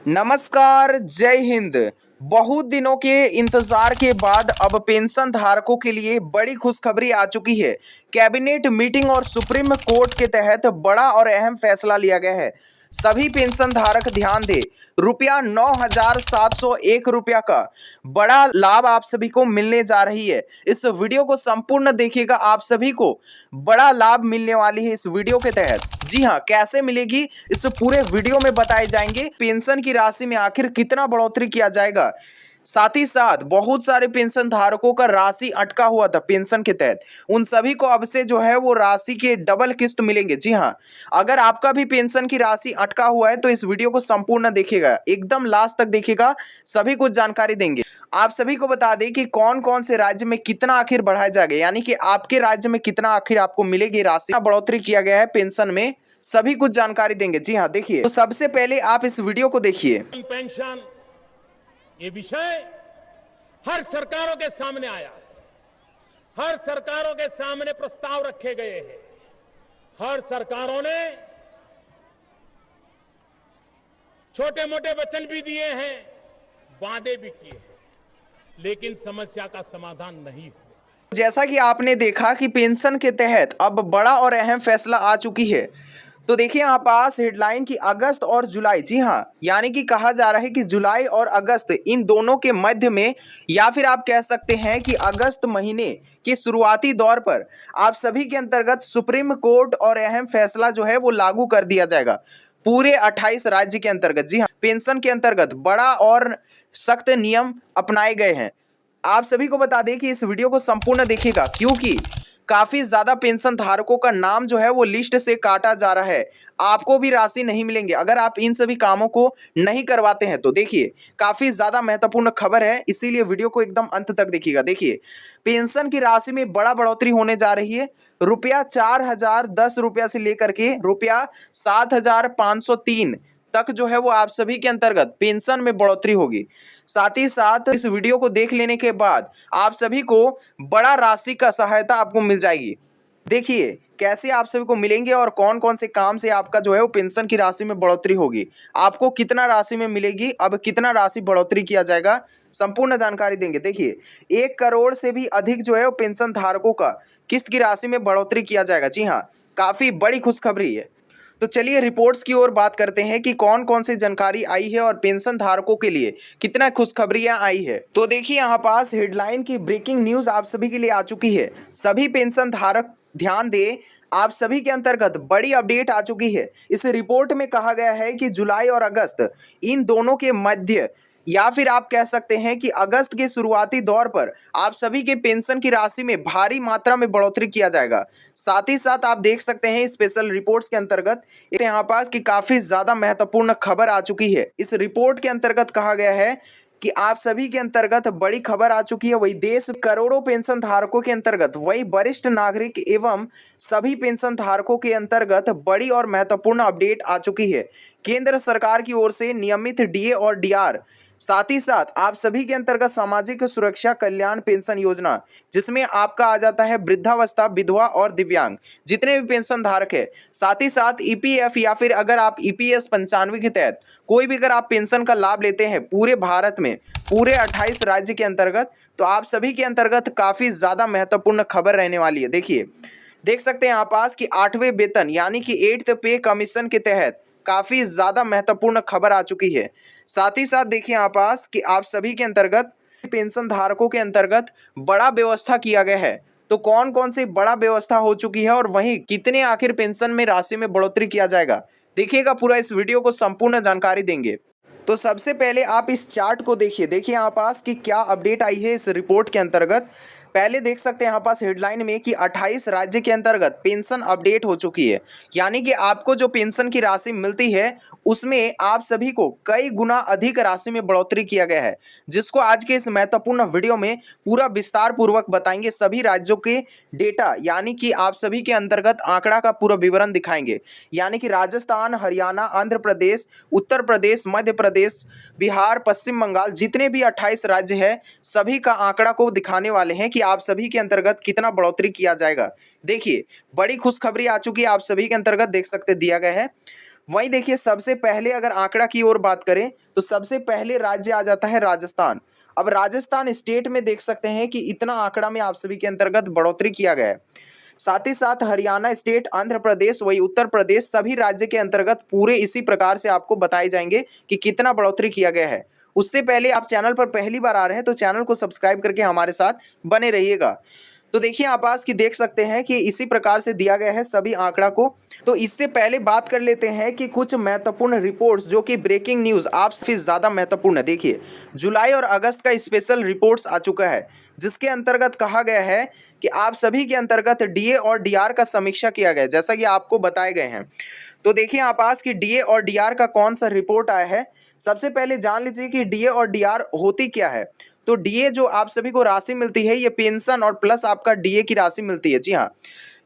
नमस्कार, जय हिंद। बहुत दिनों के इंतजार के बाद अब पेंशन धारकों के लिए बड़ी खुशखबरी आ चुकी है। कैबिनेट मीटिंग और सुप्रीम कोर्ट के तहत बड़ा और अहम फैसला लिया गया है। सभी पेंशन धारक ध्यान दें, रुपया 9,701 रुपया का बड़ा लाभ आप सभी को मिलने जा रही है। इस वीडियो को संपूर्ण देखिएगा, आप सभी को बड़ा लाभ मिलने वाली है इस वीडियो के तहत। जी हाँ, कैसे मिलेगी इस पूरे वीडियो में बताए जाएंगे। पेंशन की राशि में आखिर कितना बढ़ोतरी किया जाएगा, साथ ही साथ बहुत सारे पेंशन धारकों का राशि अटका हुआ था पेंशन के तहत, उन सभी को अब से जो है वो राशि के डबल किस्त मिलेंगे। जी हाँ, अगर आपका भी पेंशन की राशि अटका हुआ है तो इस वीडियो को संपूर्ण देखिएगा, एकदम लास्ट तक देखिएगा, सभी कुछ जानकारी देंगे। आप सभी को बता दें कि कौन कौन से राज्य में कितना आखिर बढ़ाया जाएगा, यानी कि आपके राज्य में कितना आखिर आपको मिलेगी राशि, बढ़ोतरी किया गया है पेंशन में, सभी कुछ जानकारी देंगे। जी हाँ, देखिए, तो सबसे पहले आप इस वीडियो को देखिए। पेंशन ये विषय हर सरकारों के सामने आया है, हर सरकारों के सामने प्रस्ताव रखे गए हैं, हर सरकारों ने छोटे मोटे वचन भी दिए हैं, वादे भी किए हैं, लेकिन समस्या का समाधान नहीं हुआ। जैसा कि आपने देखा कि पेंशन के तहत अब बड़ा और अहम फैसला आ चुकी है। तो देखिए यहाँ पास हेडलाइन की अगस्त और जुलाई, जी हाँ, यानी कि कहा जा रहा है कि जुलाई और अगस्त इन दोनों के मध्य में, या फिर आप कह सकते हैं कि अगस्त महीने के शुरुआती दौर पर आप सभी के अंतर्गत सुप्रीम कोर्ट और अहम फैसला जो है वो लागू कर दिया जाएगा पूरे 28 राज्य के अंतर्गत। जी हाँ, पेंशन के अंतर्गत बड़ा और सख्त नियम अपनाए गए हैं। आप सभी को बता दें कि इस वीडियो को संपूर्ण देखिएगा, क्योंकि काफी ज्यादा पेंशन धारकों का नाम जो है वो लिस्ट से काटा जा रहा है। आपको भी राशि नहीं मिलेंगे अगर आप इन सभी कामों को नहीं करवाते हैं। तो देखिए, काफी ज्यादा महत्वपूर्ण खबर है, इसीलिए वीडियो को एकदम अंत तक देखिएगा। देखिए, पेंशन की राशि में बड़ा बढ़ोतरी होने जा रही है। रुपया 4,010 रुपया से लेकर के रुपया 7,503 तक जो है वो आप सभी के अंतर्गत पेंशन में बढ़ोतरी होगी। साथ ही साथ इस वीडियो को देख लेने के बाद आप सभी को बड़ा राशि का सहायता आपको मिल जाएगी। देखिए कैसे आप सभी को मिलेंगे और कौन कौन से काम से आपका जो है वो पेंशन की राशि में बढ़ोतरी होगी, आपको कितना राशि में मिलेगी, अब कितना राशि बढ़ोतरी किया जाएगा, संपूर्ण जानकारी देंगे। देखिए, 1 करोड़ से भी अधिक जो है वो पेंशन धारकों का किस्त की राशि में बढ़ोतरी किया जाएगा। जी हाँ, काफी बड़ी खुशखबरी है। तो चलिए रिपोर्ट्स की ओर बात करते हैं कि कौन कौन सी जानकारी आई है और पेंशन धारकों के लिए कितना खुशखबरियां आई है। तो देखिए यहाँ पास हेडलाइन की ब्रेकिंग न्यूज आप सभी के लिए आ चुकी है। सभी पेंशन धारक ध्यान दें, आप सभी के अंतर्गत बड़ी अपडेट आ चुकी है। इस रिपोर्ट में कहा गया है कि जुलाई और अगस्त इन दोनों के मध्य, या फिर आप कह सकते हैं कि अगस्त के शुरुआती दौर पर आप सभी के पेंशन की राशि में भारी मात्रा में बढ़ोतरी किया जाएगा। साथ ही साथ आप देख सकते हैं स्पेशल रिपोर्ट्स के अंतर्गत यहाँ पास की काफी ज्यादा महत्वपूर्ण खबर आ चुकी है। इस रिपोर्ट के अंतर्गत कहा गया है कि आप सभी के अंतर्गत बड़ी खबर आ चुकी है। वही देश करोड़ों पेंशन धारकों के अंतर्गत, वही वरिष्ठ नागरिक एवं सभी पेंशन धारकों के अंतर्गत बड़ी और महत्वपूर्ण अपडेट आ चुकी है। केंद्र सरकार की ओर से नियमित डीए और डीआर, साथ ही साथ आप सभी के अंतर्गत सामाजिक सुरक्षा कल्याण पेंशन योजना, जिसमें आपका आ जाता है वृद्धावस्था, विधवा और दिव्यांग जितने भी पेंशन धारक है। साथ ही साथ ईपीएफ या फिर अगर आप ईपीएस 95 के तहत कोई भी अगर आप पेंशन का लाभ लेते हैं पूरे भारत में, पूरे 28 राज्य के अंतर्गत, तो आप सभी के अंतर्गत काफी ज्यादा महत्वपूर्ण खबर रहने वाली है। देखिए, देख सकते हैं यहाँ पास कि 8वें वेतन यानी कि 8th पे कमीशन के तहत काफी ज्यादा महत्वपूर्ण खबर आ चुकी है। साथ ही साथ देखिए यहाँ पास कि आप सभी के अंतर्गत पेंशन धारकों के अंतर्गत बड़ा व्यवस्था किया गया है। तो कौन कौन सी बड़ा व्यवस्था हो चुकी है और वहीं कितने आखिर पेंशन में राशि में बढ़ोतरी किया जाएगा, देखिएगा पूरा इस वीडियो को संपूर्ण जानकारी देंगे। तो सबसे पहले आप इस चार्ट को देखिए। देखिए यहाँ पास कि क्या अपडेट आई है इस रिपोर्ट के अंतर्गत। पहले देख सकते हैं यहाँ पास हेडलाइन में कि 28 राज्य के अंतर्गत पेंशन अपडेट हो चुकी है, यानी कि आपको जो पेंशन की राशि मिलती है उसमें आप सभी को कई गुना अधिक राशि में बढ़ोतरी किया गया है, जिसको आज के इस महत्वपूर्ण वीडियो में पूरा विस्तार पूर्वक बताएंगे। सभी राज्यों के डेटा यानी कि आप सभी के अंतर्गत आंकड़ा का पूरा विवरण दिखाएंगे, यानी कि राजस्थान, हरियाणा, आंध्र प्रदेश, उत्तर प्रदेश, मध्य प्रदेश, बिहार, पश्चिम बंगाल, जितने भी 28 राज्य है सभी का आंकड़ा को दिखाने वाले हैं कि आप सभी के अंतर्गत कितना बढ़ोतरी किया जाएगा। देखिए, बड़ी खुशखबरी आ चुकी है, आप सभी के अंतर्गत देख सकते दिया गया है। वहीं देखिए सबसे पहले अगर आंकड़ा की ओर बात करें तो सबसे पहले राज्य आ जाता है राजस्थान। अब राजस्थान स्टेट में देख सकते हैं कि इतना आंकड़ा में आप सभी के अंतर्गत बढ़ोतरी किया गया है। साथ ही साथ हरियाणा स्टेट, आंध्र प्रदेश, वही उत्तर प्रदेश, सभी राज्य के अंतर्गत पूरे इसी प्रकार से आपको बताए जाएंगे कि कितना बढ़ोतरी किया गया है। उससे पहले आप चैनल पर पहली बार आ रहे हैं तो चैनल को सब्सक्राइब करके हमारे साथ बने रहिएगा। तो देखिए आप आज की देख सकते हैं कि इसी प्रकार से दिया गया है सभी आंकड़ा को। तो इससे पहले बात कर लेते हैं कि कुछ महत्वपूर्ण रिपोर्ट्स जो कि ब्रेकिंग न्यूज़ आपसे ज़्यादा महत्वपूर्ण है। देखिए जुलाई और अगस्त का स्पेशल रिपोर्ट्स आ चुका है जिसके अंतर्गत कहा गया है कि आप सभी के अंतर्गत डीए और डीआर का समीक्षा किया गया है जैसा कि आपको बताए गए हैं। तो देखिए आप आज की डीए और डीआर का कौन सा रिपोर्ट आया है। सबसे पहले जान लीजिए कि डीए और डीआर होती क्या है। तो डीए जो आप सभी को राशि मिलती है ये पेंशन और प्लस आपका डीए की राशि मिलती है। जी हाँ,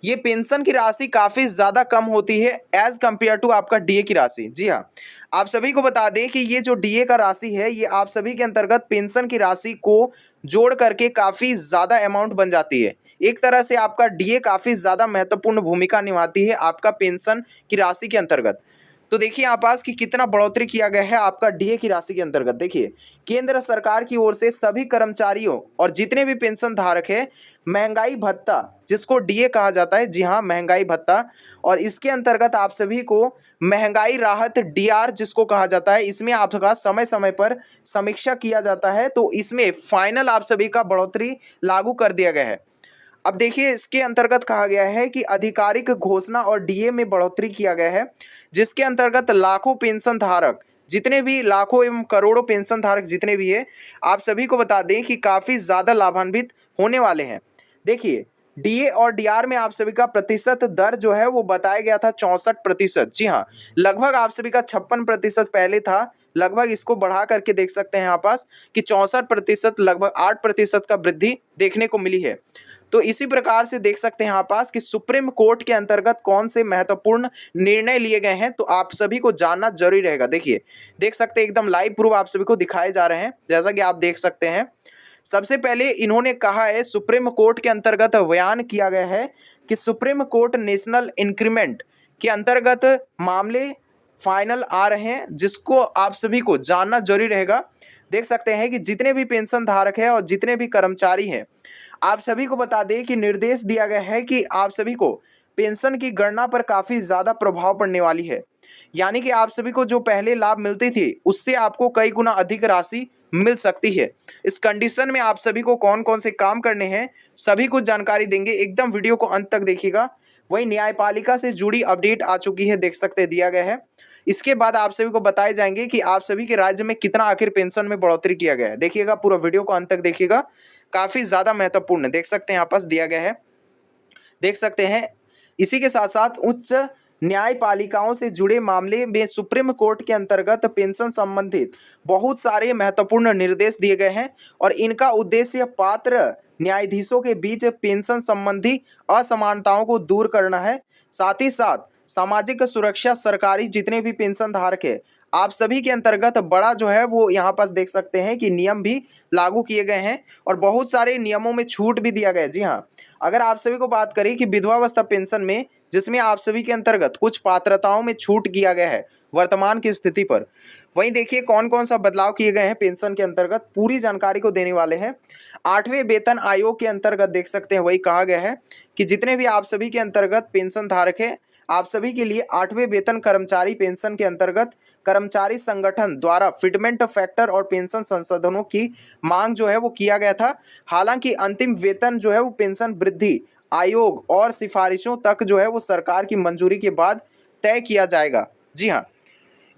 ये पेंशन की राशि काफ़ी ज़्यादा कम होती है एज कंपेयर टू आपका डीए की राशि। जी हाँ, आप सभी को बता दें कि ये जो डीए का राशि है ये आप सभी के अंतर्गत पेंशन की राशि को जोड़ करके काफ़ी ज़्यादा अमाउंट बन जाती है। एक तरह से आपका डीए काफ़ी ज़्यादा महत्वपूर्ण भूमिका निभाती है आपका पेंशन की राशि के अंतर्गत। तो देखिए आप आज की कितना बढ़ोतरी किया गया है आपका डीए की राशि के अंतर्गत। देखिए केंद्र सरकार की ओर से सभी कर्मचारियों और जितने भी पेंशन धारक है महंगाई भत्ता जिसको डीए कहा जाता है, जी हाँ महंगाई भत्ता, और इसके अंतर्गत आप सभी को महंगाई राहत डीआर जिसको कहा जाता है, इसमें आपका समय समय पर समीक्षा किया जाता है। तो इसमें फाइनल आप सभी का बढ़ोतरी लागू कर दिया गया है। अब देखिए इसके अंतर्गत कहा गया है कि आधिकारिक घोषणा और डीए में बढ़ोतरी किया गया है जिसके अंतर्गत लाखों पेंशन धारक, जितने भी लाखों एवं करोड़ों पेंशन धारक जितने भी है, आप सभी को बता दें कि काफ़ी ज़्यादा लाभान्वित होने वाले हैं। देखिए डीए और डीआर में आप सभी का प्रतिशत दर जो है वो बताया गया था 64%। जी हाँ, लगभग आप सभी का 56% पहले था, लगभग इसको बढ़ा करके देख सकते हैं आप पास कि 64%, लगभग 8% का वृद्धि देखने को मिली है। तो इसी प्रकार से देख सकते हैं आप पास कि सुप्रीम कोर्ट के अंतर्गत कौन से महत्वपूर्ण निर्णय लिए गए हैं तो आप सभी को जानना जरूरी रहेगा। देखिए देख सकते हैं एकदम लाइव प्रूफ आप सभी को दिखाए जा रहे हैं जैसा कि आप देख सकते हैं। सबसे पहले इन्होंने कहा है, सुप्रीम कोर्ट के अंतर्गत बयान किया गया है कि सुप्रीम कोर्ट नेशनल इंक्रीमेंट के अंतर्गत मामले फाइनल आ रहे हैं जिसको आप सभी को जानना जरूरी रहेगा। देख सकते हैं कि जितने भी पेंशन धारक हैं और जितने भी कर्मचारी हैं, आप सभी को बता दें कि निर्देश दिया गया है कि आप सभी को पेंशन की गणना पर काफ़ी ज़्यादा प्रभाव पड़ने वाली है। यानी कि आप सभी को जो पहले लाभ मिलती थी उससे आपको कई गुना अधिक राशि मिल सकती है। इस कंडीशन में आप सभी को कौन कौन से काम करने हैं सभी कुछ जानकारी देंगे, एकदम वीडियो को अंत तक देखिएगा। वही न्यायपालिका से जुड़ी अपडेट आ चुकी है, देख सकते हैं दिया गया है। इसके बाद आप सभी को बताए जाएंगे कि आप सभी के राज्य में कितना आखिर पेंशन में बढ़ोतरी किया गया है। देखिएगा पूरा वीडियो को अंत तक देखिएगा, काफ़ी ज़्यादा महत्वपूर्ण देख सकते हैं यहाँ पास दिया गया है, देख सकते हैं। इसी के साथ साथ उच्च न्यायपालिकाओं से जुड़े मामले में सुप्रीम कोर्ट के अंतर्गत पेंशन संबंधित बहुत सारे महत्वपूर्ण निर्देश दिए गए हैं और इनका उद्देश्य पात्र न्यायाधीशों के बीच पेंशन संबंधी असमानताओं को दूर करना है। साथ ही साथ सामाजिक सुरक्षा, सरकारी जितने भी पेंशन धारक है आप सभी के अंतर्गत बड़ा जो है वो यहाँ पास देख सकते हैं कि नियम भी लागू किए गए हैं और बहुत सारे नियमों में छूट भी दिया गया है। जी हाँ, अगर आप सभी को बात करें कि विधवावस्था पेंशन में जिसमें आप सभी के अंतर्गत कुछ पात्रताओं में छूट किया गया है वर्तमान की स्थिति पर, वहीं देखिए कौन कौन सा बदलाव किए गए हैं पेंशन के अंतर्गत, पूरी जानकारी को देने वाले हैं। 8वें वेतन आयोग के अंतर्गत देख सकते हैं वही कहा गया है कि जितने भी आप सभी के अंतर्गत पेंशन धारक है आप सभी के लिए 8वें वेतन कर्मचारी पेंशन के अंतर्गत कर्मचारी संगठन द्वारा फिटमेंट फैक्टर और पेंशन संशोधनों की मांग जो है वो किया गया था। हालांकि अंतिम वेतन जो है वो पेंशन वृद्धि आयोग और सिफारिशों तक जो है वो सरकार की मंजूरी के बाद तय किया जाएगा। जी हाँ,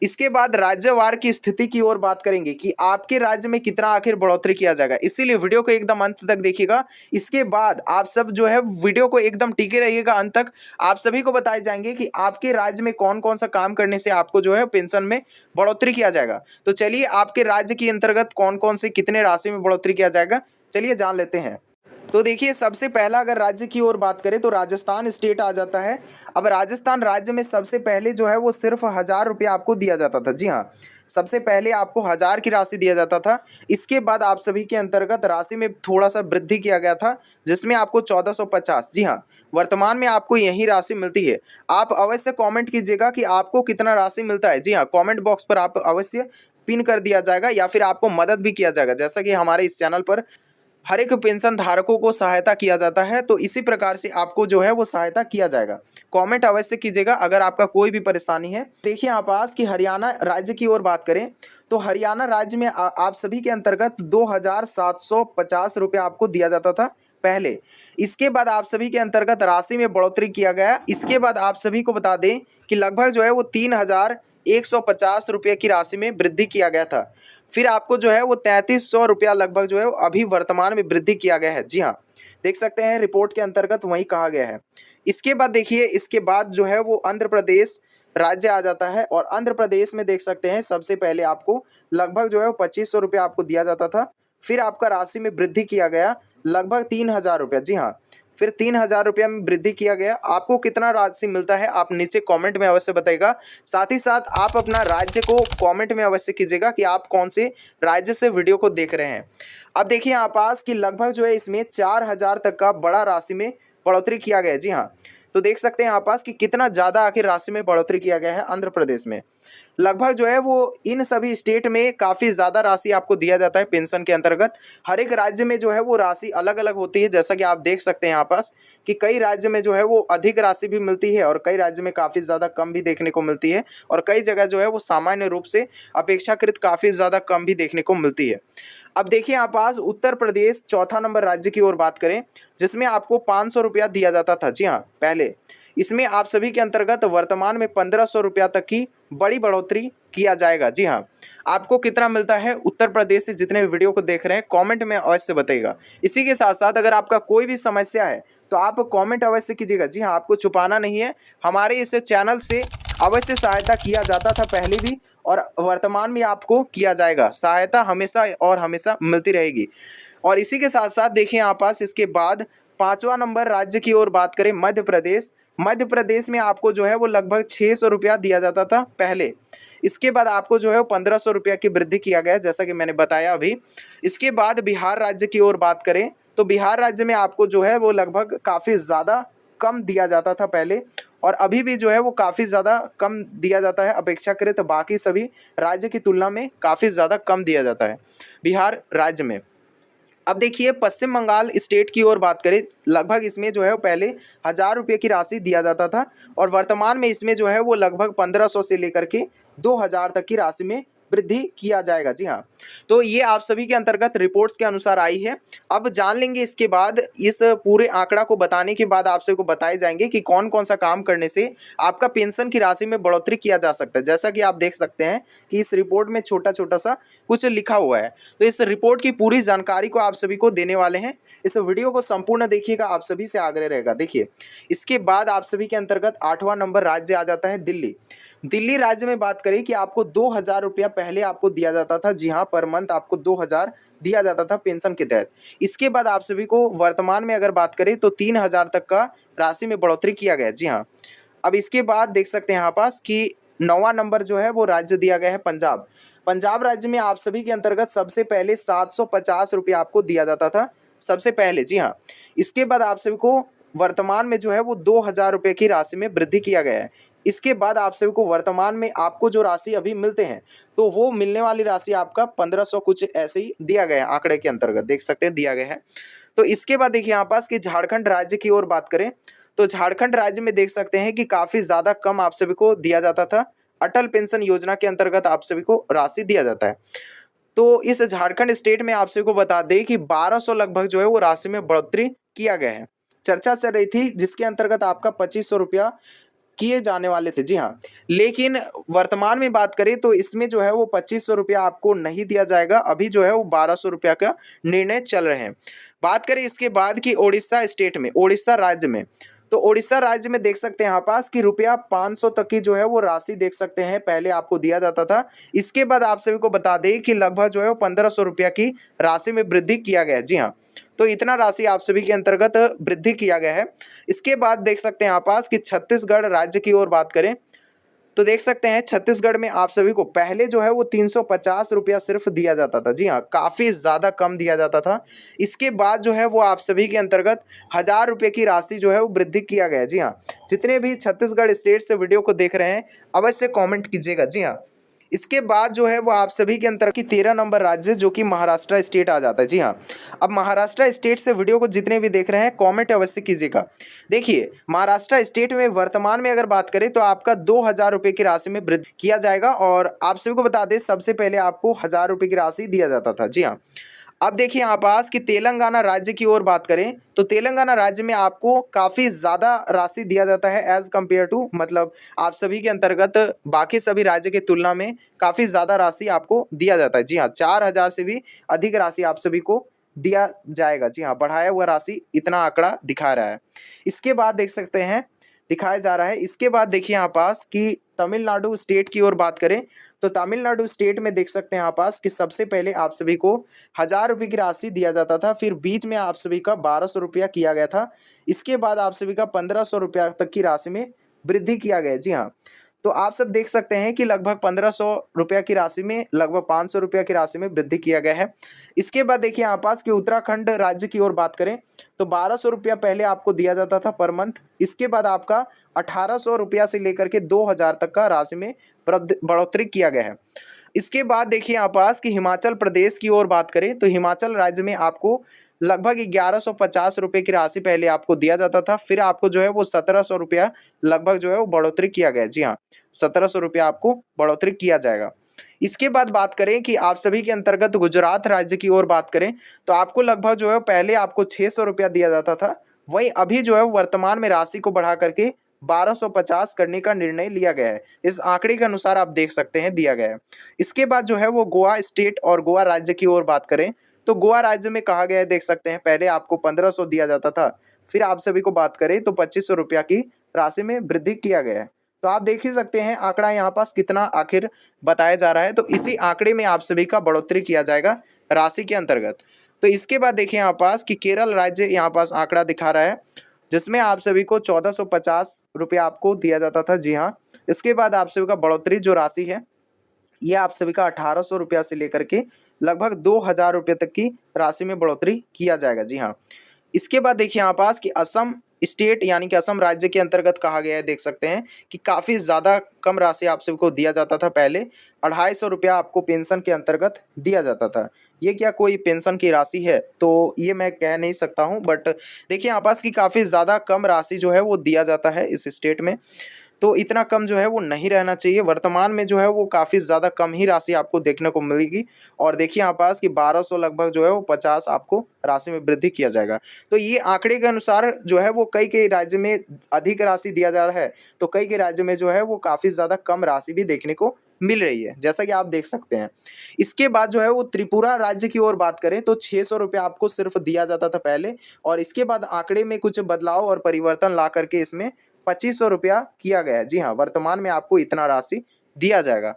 इसके बाद राज्यवार की स्थिति की ओर बात करेंगे कि आपके राज्य में कितना आखिर बढ़ोतरी किया जाएगा, इसीलिए वीडियो को एकदम अंत तक देखिएगा। इसके बाद आप सब जो है वीडियो को एकदम टिके रहिएगा अंत तक, आप सभी को बताए जाएंगे कि आपके राज्य में कौन कौन सा काम करने से आपको जो है पेंशन में बढ़ोतरी किया जाएगा। तो चलिए आपके राज्य के अंतर्गत कौन कौन से कितने राशि में बढ़ोतरी किया जाएगा चलिए जान लेते हैं। तो देखिए सबसे पहला अगर राज्य की ओर बात करें तो राजस्थान स्टेट आ जाता है। अब राजस्थान राज्य में सबसे पहले जो है वो सिर्फ 1000 रुपये आपको दिया जाता था। जी हाँ, सबसे पहले आपको 1000 की राशि दिया जाता था। इसके बाद आप सभी के अंतर्गत राशि में थोड़ा सा वृद्धि किया गया था, जिसमें आपको 1450, जी हाँ, वर्तमान में आपको यही राशि मिलती है। आप अवश्य कमेंट कीजिएगा कि आपको कितना राशि मिलता है। जी हाँ, कमेंट बॉक्स पर आप अवश्य पिन कर दिया जाएगा या फिर आपको मदद भी किया जाएगा। जैसा कि हमारे इस चैनल पर हर एक पेंशन धारकों को सहायता किया जाता है, तो इसी प्रकार से आपको जो है वो सहायता किया जाएगा। कमेंट अवश्य कीजिएगा अगर आपका कोई भी परेशानी है। देखिए यहाँ पास कि हरियाणा राज्य की ओर बात करें तो हरियाणा राज्य में आप सभी के अंतर्गत 2750 रुपये आपको दिया जाता था पहले। इसके बाद आप सभी के अंतर्गत राशि में बढ़ोतरी किया गया। इसके बाद आप सभी को बता दें कि लगभग जो है वो 3150 रुपये की राशि में वृद्धि किया गया था। फिर आपको जो है वो 3300 रुपया लगभग जो है अभी वर्तमान में वृद्धि किया गया है। जी हाँ, देख सकते हैं रिपोर्ट के अंतर्गत वही कहा गया है। इसके बाद देखिए, इसके बाद जो है वो आंध्र प्रदेश राज्य आ जाता है और आंध्र प्रदेश में देख सकते हैं सबसे पहले आपको लगभग जो है 2500 रुपया आपको दिया जाता था। फिर आपका राशि में वृद्धि किया गया लगभग 3000 रुपया। जी हाँ, फिर 3000 रुपया में वृद्धि किया गया। आपको कितना राशि मिलता है आप नीचे कमेंट में अवश्य बताइएगा। साथ ही साथ आप अपना राज्य को कमेंट में अवश्य कीजिएगा कि आप कौन से राज्य से वीडियो को देख रहे हैं। अब देखिए यहाँ पास कि लगभग जो है इसमें 4000 तक का बड़ा राशि में बढ़ोतरी किया गया है। जी हाँ, तो देख सकते हैं यहाँ पास कि कितना ज़्यादा आखिर राशि में बढ़ोतरी किया गया है आंध्र प्रदेश में। लगभग जो है वो इन सभी स्टेट में काफ़ी ज़्यादा राशि आपको दिया जाता है पेंशन के अंतर्गत। हर एक राज्य में जो है वो राशि अलग अलग होती है, जैसा कि आप देख सकते हैं यहाँ पास कि कई राज्य में जो है वो अधिक राशि भी मिलती है और कई राज्य में काफ़ी ज़्यादा कम भी देखने को मिलती है और कई जगह जो है वो सामान्य रूप से अपेक्षाकृत काफ़ी ज़्यादा कम भी देखने को मिलती है। अब देखिए यहाँ पास उत्तर प्रदेश चौथा नंबर राज्य की ओर बात करें, जिसमें आपको 500 रुपया दिया जाता था। जी हाँ, पहले इसमें आप सभी के अंतर्गत वर्तमान में 1500 रुपया तक की बड़ी बढ़ोतरी किया जाएगा। जी हाँ, आपको कितना मिलता है उत्तर प्रदेश से जितने वीडियो को देख रहे हैं कमेंट में अवश्य बताइएगा। इसी के साथ साथ अगर आपका कोई भी समस्या है तो आप कमेंट अवश्य कीजिएगा। जी हाँ, आपको छुपाना नहीं है, हमारे इस चैनल से अवश्य सहायता किया जाता था पहले भी और वर्तमान में आपको किया जाएगा। सहायता हमेशा और हमेशा मिलती रहेगी। और इसी के साथ साथ देखिए यहाँ पास इसके बाद 5वां नंबर राज्य की ओर बात करें मध्य प्रदेश। मध्य प्रदेश में आपको जो है वो लगभग 600 रुपया दिया जाता था पहले। इसके बाद आपको जो है 1500 रुपया की वृद्धि किया गया, जैसा कि मैंने बताया अभी। इसके बाद बिहार राज्य की ओर बात करें तो बिहार राज्य में आपको जो है वो लगभग काफ़ी ज़्यादा कम दिया जाता था पहले और अभी भी जो है वो काफ़ी ज़्यादा कम दिया जाता है अपेक्षाकृत बाकी सभी राज्य की तुलना में काफ़ी ज़्यादा कम दिया जाता है बिहार राज्य में। अब देखिए पश्चिम बंगाल स्टेट की ओर बात करें, लगभग इसमें जो है वो पहले 1000 रुपये की राशि दिया जाता था और वर्तमान में इसमें जो है वो लगभग 1500 से लेकर के 2000 तक की राशि में वृद्धि किया जाएगा। जी हाँ, तो ये आप सभी के अंतर्गत रिपोर्ट्स के अनुसार आई है। अब जान लेंगे इसके बाद, इस पूरे आंकड़ा को बताने के बाद आप सबको बताए जाएंगे कि कौन कौन सा काम करने से आपका पेंशन की राशि में बढ़ोतरी किया जा सकता है। जैसा कि आप देख सकते हैं कि इस रिपोर्ट में छोटा छोटा सा कुछ लिखा हुआ है, तो इस रिपोर्ट की पूरी जानकारी को आप सभी को देने वाले हैं। इस वीडियो को संपूर्ण देखिएगा, आप सभी से आग्रह रहेगा। देखिए इसके बाद आप सभी के अंतर्गत 8वां नंबर राज्य आ जाता है दिल्ली। दिल्ली राज्य में बात करें कि आपको 2000 रुपया पहले आपको दिया जाता था। जी हाँ, पर मंथ आपको 2000 दिया जाता था पेंशन के तहत। इसके बाद आप सभी को वर्तमान में अगर बात करें तो 3000 तक का राशि में बढ़ोतरी किया गया। जी हाँ, अब इसके बाद देख सकते हैं यहाँ पास कि 9वां नंबर जो है वो राज्य दिया गया है पंजाब। पंजाब राज्य में आप सभी के अंतर्गत सबसे पहले 750 रुपया आपको दिया जाता था सबसे पहले। जी हाँ, इसके बाद आप सभी को वर्तमान में जो है वो 2000 रुपये की राशि में वृद्धि किया गया है। इसके बाद आप सभी को वर्तमान में आपको जो राशि अभी मिलते हैं तो वो मिलने वाली राशि आपका 1500 कुछ ऐसे ही दिया गया है, आंकड़े के अंतर्गत देख सकते हैं दिया गया है। तो इसके बाद देखिए यहाँ पास कि झारखंड राज्य की ओर बात करें तो झारखंड राज्य में देख सकते हैं कि काफ़ी ज़्यादा कम आप सभी को दिया जाता था। अटल पेंशन योजना के अंतर्गत आप सभी को राशि दिया जाता है। तो इस झारखंड स्टेट में आप सभी को बता दें कि 1200 लगभग जो है वो राशि में बढ़ोतरी किया गया है। चर्चा चल रही थी जिसके अंतर्गत आपका 2500 रुपया किए जाने वाले थे। जी हाँ, लेकिन वर्तमान में बात करें तो इसमें जो है वो 2500 रुपया आपको नहीं दिया जाएगा। अभी जो है वो 1200 रुपया का निर्णय चल रहे हैं। बात करें इसके बाद कि उड़ीसा स्टेट में, उड़ीसा राज्य में, तो उड़ीसा राज्य में देख सकते हैं यहाँ पास कि रुपया 500 तक की जो है वो राशि देख सकते हैं पहले आपको दिया जाता था। इसके बाद आप सभी को बता दें कि लगभग जो है वो 1500 रुपया की राशि में वृद्धि किया गया है। जी हाँ, तो इतना राशि आप सभी के अंतर्गत वृद्धि किया गया है। इसके बाद देख सकते हैं यहाँ पास कि छत्तीसगढ़ राज्य की ओर बात करें तो देख सकते हैं छत्तीसगढ़ में आप सभी को पहले जो है वो 350 रुपया सिर्फ दिया जाता था। जी हाँ, काफ़ी ज़्यादा कम दिया जाता था। इसके बाद जो है वो आप सभी के अंतर्गत 1000 रुपये की राशि जो है वो वृद्धि किया गया है। जी हाँ, जितने भी छत्तीसगढ़ स्टेट से वीडियो को देख रहे हैं अवश्य कॉमेंट कीजिएगा। जी हाँ, इसके बाद जो है वो आप सभी के अंतर्गत की 13 नंबर राज्य जो कि महाराष्ट्र स्टेट आ जाता है। जी हाँ, अब महाराष्ट्र स्टेट से वीडियो को जितने भी देख रहे हैं कमेंट अवश्य कीजिएगा। देखिए, महाराष्ट्र स्टेट में वर्तमान में अगर बात करें तो आपका 2000 रुपये की राशि में वृद्धि किया जाएगा और आप सभी को बता दें सबसे पहले आपको 1000 रुपये की राशि दिया जाता था। जी हाँ, अब देखिए यहाँ पास कि तेलंगाना राज्य की ओर बात करें तो तेलंगाना राज्य में आपको काफ़ी ज़्यादा राशि दिया जाता है एज़ कम्पेयर टू, मतलब आप सभी के अंतर्गत बाकी सभी राज्य की तुलना में काफ़ी ज़्यादा राशि आपको दिया जाता है। जी हाँ, 4000 से भी अधिक राशि आप सभी को दिया जाएगा। जी हाँ, बढ़ाया हुआ राशि इतना आंकड़ा दिखा रहा है। इसके बाद देख सकते हैं दिखाया जा रहा है। इसके बाद देखिए यहाँ पास कि तमिलनाडु स्टेट की ओर बात करें तो तमिलनाडु स्टेट में देख सकते हैं यहाँ पास कि सबसे पहले आप सभी को 1000 रुपये की राशि दिया जाता था, फिर बीच में आप सभी का 1200 रुपया किया गया था। इसके बाद आप सभी का 1500 रुपया तक की राशि में वृद्धि किया गया। जी हाँ, तो आप सब देख सकते हैं कि लगभग 1500 रुपया की राशि में लगभग 500 रुपया की राशि में वृद्धि किया गया है। इसके बाद देखिए यहाँ पास कि उत्तराखंड राज्य की ओर बात करें तो 1200 रुपया पहले आपको दिया जाता था पर मंथ। इसके बाद आपका 1800 रुपया से लेकर के 2000 तक का राशि में बढ़ोतरी किया गया है। इसके बाद देखिए यहाँ पास कि हिमाचल प्रदेश की ओर बात करें तो हिमाचल राज्य में आपको लगभग 1150 रुपये की राशि पहले आपको दिया जाता था, फिर आपको जो है वो 1700 रुपया लगभग जो है वो बढ़ोतरी किया गया। जी हाँ, 1700 रुपया आपको बढ़ोतरी किया जाएगा। इसके बाद बात करें कि आप सभी के अंतर्गत गुजरात राज्य की ओर बात करें तो आपको लगभग जो है पहले आपको 600 रुपया दिया जाता था, वहीं अभी जो है वर्तमान में राशि को बढ़ा करके 1250 करने का निर्णय लिया गया है। इस आंकड़े के अनुसार आप देख सकते हैं दिया गया है। इसके बाद जो है वो गोवा स्टेट और गोवा राज्य की ओर बात करें तो गोवा राज्य में कहा गया है, देख सकते हैं पहले आपको 1500 दिया जाता था, फिर आप सभी को बात करें तो 2500 रुपया की राशि में वृद्धि किया गया है। तो आप देख ही सकते हैं आंकड़ा यहाँ पास कितना आखिर बताया जा रहा है, तो इसी आंकड़े में आप सभी का बढ़ोतरी किया जाएगा राशि के अंतर्गत। तो इसके बाद देखिए यहाँ पास कि केरल राज्य यहाँ पास आंकड़ा दिखा रहा है जिसमें आप सभी को 1450 रुपया आपको दिया जाता था। जी हाँ, इसके बाद आप सभी का बढ़ोतरी जो राशि है ये आप सभी का 1800 रुपया से लेकर के लगभग 2000 रुपये तक की राशि में बढ़ोतरी किया जाएगा। जी हाँ, इसके बाद देखिए यहाँ पास कि असम स्टेट यानी कि असम राज्य के अंतर्गत कहा गया है, देख सकते हैं कि काफ़ी ज़्यादा कम राशि आप सभी को दिया जाता था। पहले 250 रुपया आपको पेंशन के अंतर्गत दिया जाता था। ये क्या कोई पेंशन की राशि है तो ये मैं कह नहीं सकता हूँ, बट देखिए यहाँ पास कि काफ़ी ज़्यादा कम राशि जो है वो दिया जाता है इस स्टेट में, तो इतना कम जो है वो नहीं रहना चाहिए। वर्तमान में जो है वो काफ़ी ज़्यादा कम ही राशि आपको देखने को मिलेगी। और देखिए यहाँ पास कि 1200 लगभग जो है वो 50 आपको राशि में वृद्धि किया जाएगा। तो ये आंकड़े के अनुसार जो है वो कई राज्य में अधिक राशि दिया जा रहा है, तो कई राज्य में जो है वो काफ़ी ज़्यादा कम राशि भी देखने को मिल रही है, जैसा कि आप देख सकते हैं। इसके बाद जो है वो त्रिपुरा राज्य की ओर बात करें तो 600 रुपया आपको सिर्फ दिया जाता था पहले, और इसके बाद आंकड़े में कुछ बदलाव और परिवर्तन ला करके इसमें 2500 रुपया किया गया है। जी हाँ, वर्तमान में आपको इतना राशि दिया जाएगा।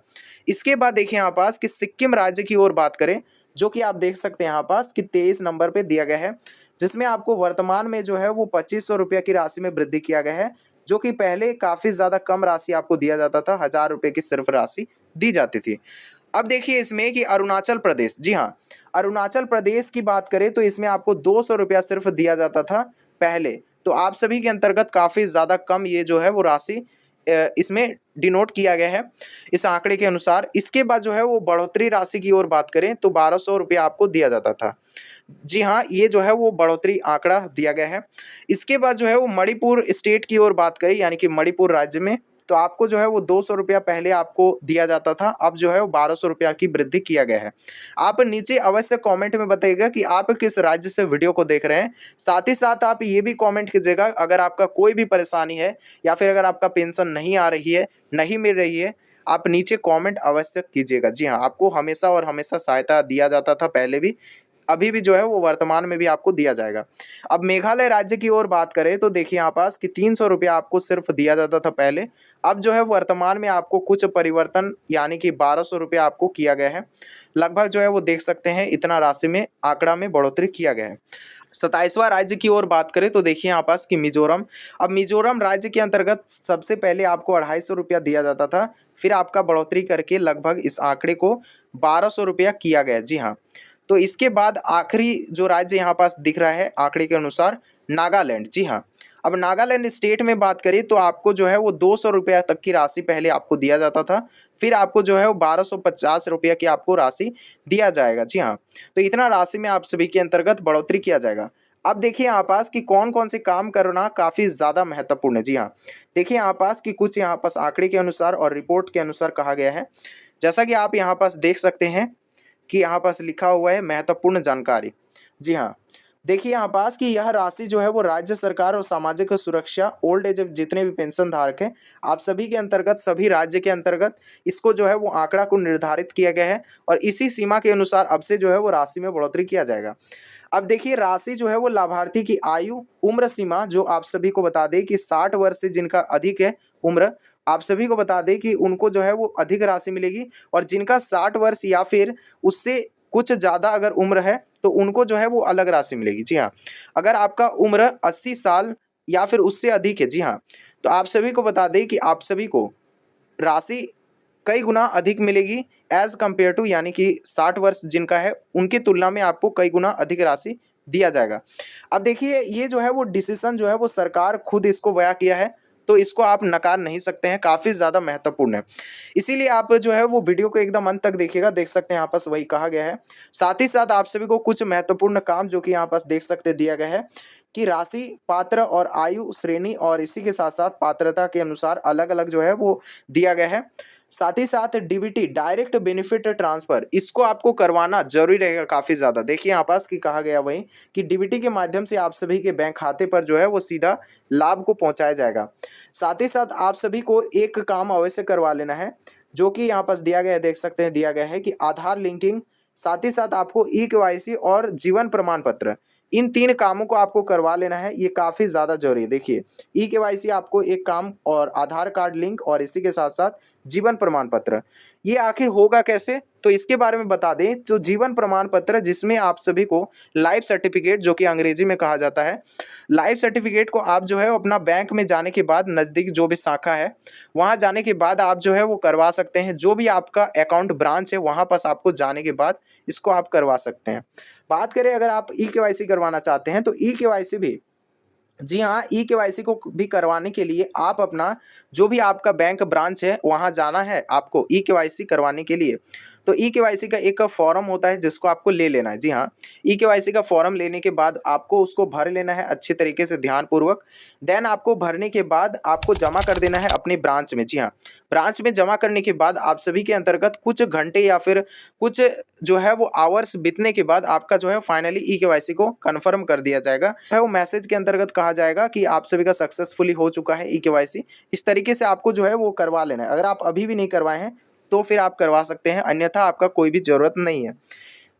इसके बाद देखिए यहाँ पास कि सिक्किम राज्य की ओर बात करें जो कि आप देख सकते हैं यहाँ पास कि 23 नंबर पे दिया गया है, जिसमें आपको वर्तमान में जो है वो 2500 रुपया की राशि में वृद्धि किया गया है, जो कि पहले काफ़ी ज़्यादा कम राशि आपको दिया जाता था, 1000 रुपये की सिर्फ राशि दी जाती थी। अब देखिए इसमें कि अरुणाचल प्रदेश, जी हाँ, अरुणाचल प्रदेश की बात करें तो इसमें आपको 200 रुपया सिर्फ दिया जाता था पहले, तो आप सभी के अंतर्गत काफ़ी ज़्यादा कम ये जो है वो राशि इसमें डिनोट किया गया है इस आंकड़े के अनुसार। इसके बाद जो है वो बढ़ोतरी राशि की ओर बात करें तो 1200 रुपया आपको दिया जाता था। जी हाँ, ये जो है वो बढ़ोतरी आंकड़ा दिया गया है। इसके बाद जो है वो मणिपुर स्टेट की ओर बात करें यानी कि मणिपुर राज्य में, तो आपको जो है वो 200 रुपया पहले आपको दिया जाता था, अब जो है वो 1200 रुपया की वृद्धि किया गया है। आप नीचे अवश्य कमेंट में बताइएगा कि आप किस राज्य से वीडियो को देख रहे हैं। साथ ही साथ आप ये भी कमेंट कीजिएगा अगर आपका कोई भी परेशानी है या फिर अगर आपका पेंशन नहीं आ रही है, नहीं मिल रही है, आप नीचे कमेंट अवश्य कीजिएगा। जी हाँ, आपको हमेशा और हमेशा सहायता दिया जाता था पहले भी, अभी भी जो है वो वर्तमान में भी आपको दिया जाएगा। अब मेघालय राज्य की ओर बात करें तो देखिए यहाँ पास कि 300 रुपया आपको सिर्फ दिया जाता था पहले, अब जो है वर्तमान में आपको कुछ परिवर्तन यानी कि 1200 रुपया आपको किया गया है। लगभग जो है वो देख सकते हैं इतना राशि में आंकड़ा में बढ़ोतरी किया गया है। 27वां राज्य की ओर बात करें तो देखिए यहाँ पास कि मिजोरम। अब मिजोरम राज्य के अंतर्गत सबसे पहले आपको 250 रुपया दिया जाता था, फिर आपका बढ़ोतरी करके लगभग इस आंकड़े को 1200 रुपया किया गया। जी हाँ, तो इसके बाद आखिरी जो राज्य यहाँ पास दिख रहा है आंकड़े के अनुसार, नागालैंड। जी हाँ, अब नागालैंड स्टेट में बात करें तो आपको जो है वो 200 रुपया तक की राशि पहले आपको दिया जाता था, फिर आपको जो है वो 1250 रुपया की आपको राशि दिया जाएगा। जी हाँ, तो इतना राशि में आप सभी के अंतर्गत बढ़ोतरी किया जाएगा। अब देखिए यहाँ पास कि कौन कौन से काम करना काफ़ी ज़्यादा महत्वपूर्ण है। जी हाँ, देखिए यहाँ पास कि कुछ यहाँ पास आंकड़े के अनुसार और रिपोर्ट के अनुसार कहा गया है, जैसा कि आप यहाँ पास देख सकते हैं कि यहाँ पास लिखा हुआ है महत्वपूर्ण जानकारी। जी हाँ, देखिए यहाँ पास कि यह राशि जो है वो राज्य सरकार और सामाजिक सुरक्षा ओल्ड एज जितने भी पेंशन धारक हैं आप सभी के अंतर्गत, सभी राज्य के अंतर्गत इसको जो है वो आंकड़ा को निर्धारित किया गया है और इसी सीमा के अनुसार अब से जो है वो राशि में बढ़ोतरी किया जाएगा। अब देखिए राशि जो है वो लाभार्थी की आयु उम्र सीमा जो आप सभी को बता दें कि 60 वर्ष से जिनका अधिक है उम्र, आप सभी को बता दें कि उनको जो है वो अधिक राशि मिलेगी, और जिनका 60 वर्ष या फिर उससे कुछ ज़्यादा अगर उम्र है तो उनको जो है वो अलग राशि मिलेगी। जी हाँ, अगर आपका उम्र 80 साल या फिर उससे अधिक है, जी हाँ, तो आप सभी को बता दें कि आप सभी को राशि कई गुना अधिक मिलेगी एज कम्पेयर टू, यानी कि 60 वर्ष जिनका है उनकी तुलना में आपको कई गुना अधिक राशि दिया जाएगा। अब देखिए ये जो है वो डिसीजन जो है वो सरकार खुद इसको बयां किया है, तो इसको आप नकार नहीं सकते हैं, काफ़ी ज़्यादा महत्वपूर्ण है। इसीलिए आप जो है वो वीडियो को एकदम अंत तक देखिएगा, देख सकते हैं यहाँ पास वही कहा गया है। साथ ही साथ आप सभी को कुछ महत्वपूर्ण काम जो कि यहाँ पास देख सकते दिया गया है कि राशि, पात्र और आयु श्रेणी और इसी के साथ साथ पात्रता के अनुसार अलग अलग जो है वो दिया गया है। साथ ही साथ डीबीटी डायरेक्ट बेनिफिट ट्रांसफर इसको आपको करवाना जरूरी रहेगा काफ़ी ज़्यादा। देखिए यहाँ पास कि कहा गया वही कि डीबीटी के माध्यम से आप सभी के बैंक खाते पर जो है वो सीधा लाभ को पहुंचाया जाएगा। साथ ही साथ आप सभी को एक काम अवश्य करवा लेना है जो कि यहाँ पास दिया गया है, देख सकते हैं दिया गया है कि आधार लिंकिंग, साथ ही साथ आपको ई-केवाईसी और जीवन प्रमाण पत्र, इन 3 कामों को आपको करवा लेना है, ये काफ़ी ज़्यादा जरूरी है। देखिए ई-केवाईसी आपको एक काम और आधार कार्ड लिंक और इसी के साथ साथ जीवन प्रमाण पत्र, ये आखिर होगा कैसे तो इसके बारे में बता दें। जो जीवन प्रमाण पत्र जिसमें आप सभी को लाइफ सर्टिफिकेट जो कि अंग्रेजी में कहा जाता है, लाइफ सर्टिफिकेट को आप जो है अपना बैंक में जाने के बाद नज़दीक जो भी शाखा है वहाँ जाने के बाद आप जो है वो करवा सकते हैं। जो भी आपका अकाउंट ब्रांच है वहाँ पास आपको जाने के बाद इसको आप करवा सकते हैं। बात करें अगर आप ई-केवाईसी करवाना चाहते हैं तो ई-केवाईसी भी, जी हाँ, ई-केवाईसी को भी करवाने के लिए आप अपना जो भी आपका बैंक ब्रांच है वहाँ जाना है आपको ई-केवाईसी करवाने के लिए। तो ई-केवाईसी का एक फॉर्म होता है जिसको आपको ले लेना है। जी हाँ, ई-केवाईसी का फॉर्म लेने के बाद आपको उसको भर लेना है अच्छे तरीके से ध्यानपूर्वक। देन आपको भरने के बाद आपको जमा कर देना है अपनी ब्रांच में। जी हाँ, ब्रांच में जमा करने के बाद आप सभी के अंतर्गत कुछ घंटे या फिर कुछ जो है वो आवर्स बीतने के बाद आपका जो है फाइनली ई-केवाईसी को कन्फर्म कर दिया जाएगा। है वो मैसेज के अंतर्गत कहा जाएगा कि आप सभी का सक्सेसफुली हो चुका है ई-केवाईसी। इस तरीके से आपको जो है वो करवा लेना है। अगर आप अभी भी नहीं करवाए हैं तो फिर आप करवा सकते हैं, अन्यथा आपका कोई भी ज़रूरत नहीं है।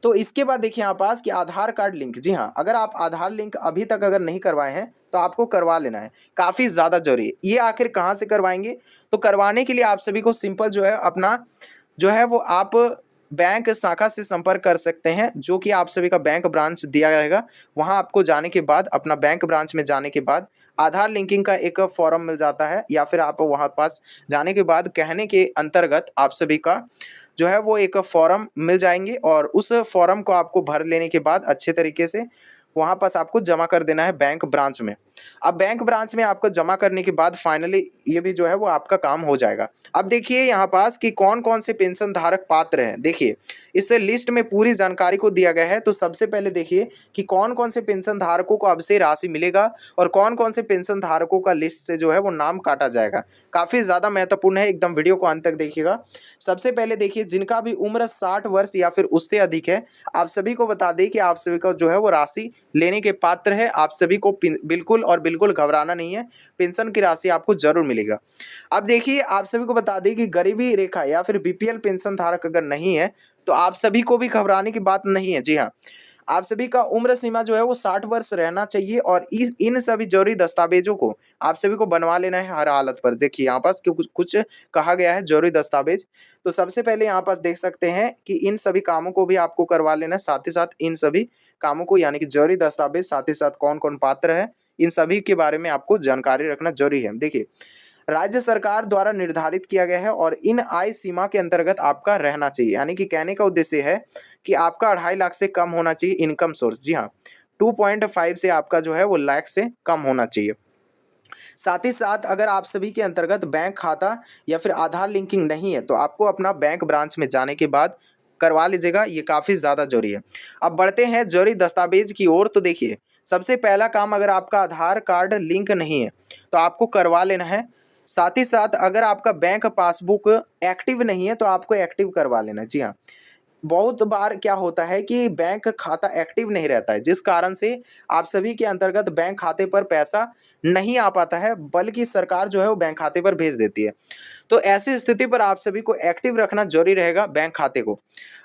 तो इसके बाद देखिए यहाँ पास कि आधार कार्ड लिंक, जी हाँ, अगर आप आधार लिंक अभी तक अगर नहीं करवाए हैं तो आपको करवा लेना है, काफ़ी ज़्यादा जरूरी है। ये आखिर कहाँ से करवाएंगे तो करवाने के लिए आप सभी को सिंपल जो है अपना जो है वो आप बैंक शाखा से संपर्क कर सकते हैं, जो कि आप सभी का बैंक ब्रांच दिया रहेगा। वहां आपको जाने के बाद अपना बैंक ब्रांच में जाने के बाद आधार लिंकिंग का एक फॉर्म मिल जाता है, या फिर आप वहां पास जाने के बाद कहने के अंतर्गत आप सभी का जो है वो एक फॉर्म मिल जाएंगे और उस फॉर्म को आपको भर लेने के बाद अच्छे तरीके से वहाँ पास आपको जमा कर देना है बैंक ब्रांच में। अब बैंक ब्रांच में आपको जमा करने के बाद फाइनली ये भी जो है वो आपका काम हो जाएगा। अब देखिए यहाँ पास कि कौन कौन से पेंशन धारक पात्र हैं। देखिए इस लिस्ट में पूरी जानकारी को दिया गया है। तो सबसे पहले देखिए कि कौन कौन से पेंशन धारकों को अब से राशि मिलेगा और कौन कौन से पेंशन धारकों का लिस्ट से जो है वो नाम काटा जाएगा। काफ़ी ज़्यादा महत्वपूर्ण है, एकदम वीडियो को अंत तक देखिएगा। सबसे पहले देखिए जिनका भी उम्र 60 वर्ष या फिर उससे अधिक है, आप सभी को बता दें कि आप सभी को जो है वो राशि लेने के पात्र है। आप सभी को बिल्कुल और बिल्कुल घबराना नहीं है, पेंशन की राशि आपको जरूर मिलेगा। अब देखिए आप सभी को बता दें कि गरीबी रेखा या फिर बीपीएल पेंशन धारक अगर नहीं है तो आप सभी को भी घबराने की बात नहीं है। जी हाँ, आप सभी का उम्र सीमा जो है वो 60 वर्ष रहना चाहिए और इन सभी जरूरी दस्तावेजों को आप सभी को बनवा लेना है हर हालत पर। देखिए यहाँ पास कुछ कुछ कहा गया है जरूरी दस्तावेज। तो सबसे पहले यहाँ पास देख सकते हैं कि इन सभी कामों को भी आपको करवा लेना है, साथ ही साथ इन सभी कामों को यानी कि जरूरी दस्तावेज, साथ ही साथ कौन कौन पात्र है, इन सभी के बारे में आपको जानकारी रखना जरूरी है। देखिए राज्य सरकार द्वारा निर्धारित किया गया है और इन आय सीमा के अंतर्गत आपका रहना चाहिए, यानी कि कहने का उद्देश्य है कि आपका 2.5 लाख से कम होना चाहिए इनकम सोर्स। जी हाँ, 2.5 से आपका जो है वो लाख से कम होना चाहिए। साथ ही साथ अगर आप सभी के अंतर्गत बैंक खाता या फिर आधार लिंकिंग नहीं है तो आपको अपना बैंक ब्रांच में जाने के बाद करवा लीजिएगा, ये काफ़ी ज़्यादा जरूरी है। अब बढ़ते हैं जरूरी दस्तावेज की ओर। तो देखिए सबसे पहला काम, अगर आपका आधार कार्ड लिंक नहीं है तो आपको करवा लेना है। साथ ही साथ अगर आपका बैंक पासबुक एक्टिव नहीं है तो आपको एक्टिव करवा लेना है। जी हाँ, बहुत बार क्या होता है कि बैंक खाता एक्टिव नहीं रहता है, जिस कारण से आप सभी के अंतर्गत बैंक खाते पर पैसा नहीं आ पाता है, बल्कि सरकार जो है वो बैंक खाते पर भेज देती है। तो ऐसी स्थिति पर आप सभी को एक्टिव रखना जरूरी रहेगा बैंक खाते को।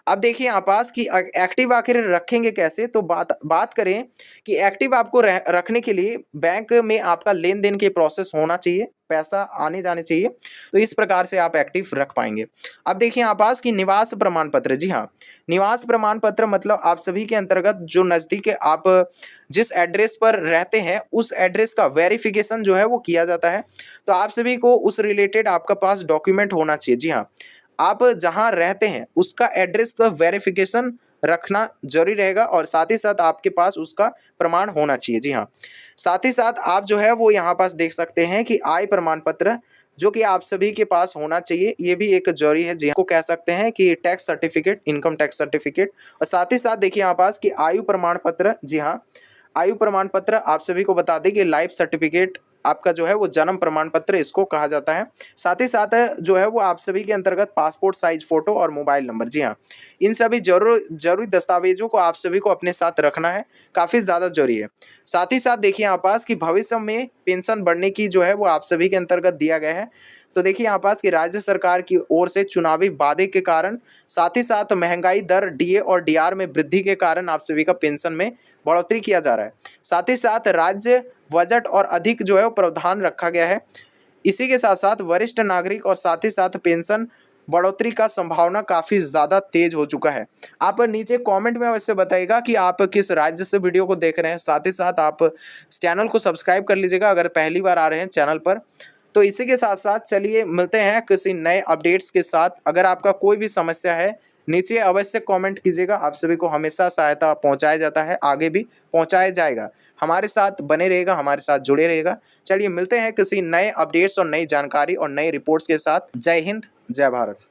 अब देखिए यहाँ पास कि एक्टिव आखिर रखेंगे कैसे, तो बात करें कि एक्टिव आपको रखने के लिए बैंक में आपका लेन देन के प्रोसेस होना चाहिए, पैसा आने जाने चाहिए, तो इस प्रकार से आप एक्टिव रख पाएंगे। अब देखिए यहाँ पास कि निवास प्रमाण पत्र। जी हाँ, निवास प्रमाण पत्र मतलब आप सभी के अंतर्गत जो नज़दीक आप जिस एड्रेस पर रहते हैं उस एड्रेस का वेरिफिकेशन जो है वो किया जाता है। तो आप सभी को उस रिलेटेड आपका पास डॉक्यूमेंट होना चाहिए। जी हाँ, आप जहाँ रहते हैं उसका एड्रेस का वेरिफिकेशन रखना जरूरी रहेगा और साथ ही साथ आपके पास उसका प्रमाण होना चाहिए। जी हाँ, साथ ही साथ आप जो है वो यहाँ पास देख सकते हैं कि आय प्रमाण पत्र जो कि आप सभी के पास होना चाहिए, ये भी एक जरूरी है। जी को कह सकते हैं कि tax certificate, income tax certificate. और साथ ही साथ देखिए यहाँ पास कि आयु प्रमाण पत्र। जी हाँ, आयु प्रमाण पत्र आप सभी को बता दें कि लाइफ सर्टिफिकेट आपका जो है वो जन्म प्रमाण पत्र इसको कहा जाता है। साथ ही साथ जो है वो आप सभी के अंतर्गत पासपोर्ट साइज फोटो और मोबाइल नंबर। जी हाँ, इन सभी जरूरी दस्तावेजों को आप सभी को अपने साथ रखना है, काफ़ी ज़्यादा जरूरी है। साथ ही साथ देखिए यहाँ पास कि भविष्य में पेंशन बढ़ने की जो है वो आप सभी के अंतर्गत दिया गया है। तो देखिए यहाँ पास कि राज्य सरकार की ओर से चुनावी वादे के कारण, साथ ही साथ महंगाई दर, डीए और डीआर में वृद्धि के कारण आप सभी का पेंशन में बढ़ोतरी किया जा रहा है। साथ ही साथ राज्य बजट और अधिक जो है वो प्रावधान रखा गया है। इसी के साथ साथ वरिष्ठ नागरिक और साथ ही साथ पेंशन बढ़ोतरी का संभावना काफ़ी ज़्यादा तेज हो चुका है। आप नीचे कमेंट में अवश्य बताइएगा कि आप किस राज्य से वीडियो को देख रहे हैं। साथ ही साथ आप चैनल को सब्सक्राइब कर लीजिएगा अगर पहली बार आ रहे हैं चैनल पर। तो इसी के साथ साथ चलिए मिलते हैं किसी नए अपडेट्स के साथ। अगर आपका कोई भी समस्या है नीचे अवश्य कमेंट कीजिएगा, आप सभी को हमेशा सहायता पहुंचाया जाता है, आगे भी पहुंचाया जाएगा। हमारे साथ बने रहेगा, हमारे साथ जुड़े रहेगा। चलिए मिलते हैं किसी नए अपडेट्स और नई जानकारी और नई रिपोर्ट्स के साथ। जय हिंद, जय भारत।